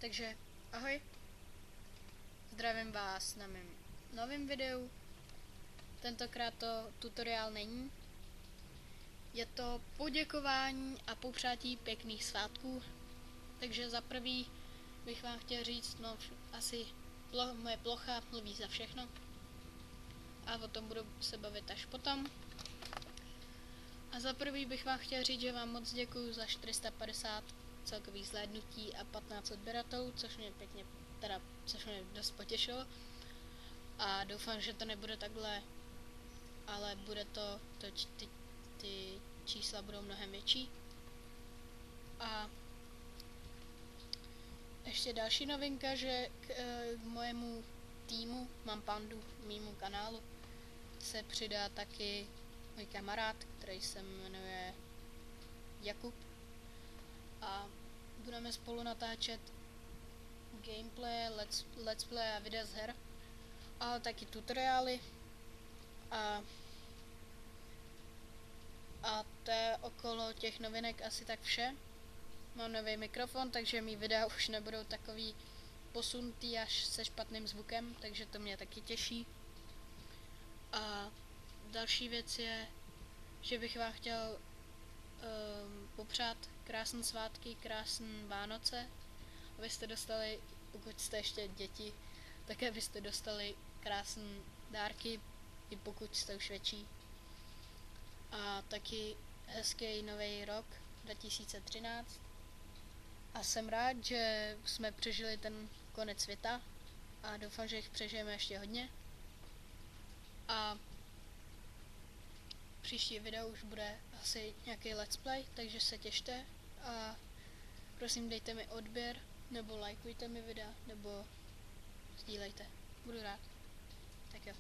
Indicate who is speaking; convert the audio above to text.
Speaker 1: Takže ahoj, zdravím vás na mém novém videu. Tentokrát to tutoriál není. Je to poděkování a popřátí pěkných svátků. Takže za prvý bych vám chtěl říct, no asi moje plocha mluví za všechno. A o tom budu se bavit až potom. A za prvý bych vám chtěl říct, že vám moc děkuju za 450 celkových zhlédnutí a 15 odběratelů, což mě dost potěšilo. A doufám, že to nebude takhle, ale bude ty čísla budou mnohem větší. A ještě další novinka, že k mojemu týmu Mám pandu, mýmu kanálu, se přidá taky můj kamarád, který se jmenuje Jakub. A budeme spolu natáčet gameplay, let's play a videa z her, ale taky tutoriály. A to je okolo těch novinek asi tak vše. Mám nový mikrofon, takže mý videa už nebudou takový posunutý až se špatným zvukem, takže to mě taky těší. A další věc je, že bych vám chtěl popřát krásné svátky, krásné Vánoce, abyste dostali, pokud jste ještě děti, tak abyste dostali krásné dárky, i pokud jste už větší. A taky hezký nový rok 2013. A jsem rád, že jsme přežili ten konec světa a doufám, že jich přežijeme ještě hodně. A příští video už bude asi nějaký let's play, takže se těšte a prosím dejte mi odběr, nebo lajkujte mi videa, nebo sdílejte. Budu rád. Tak jo.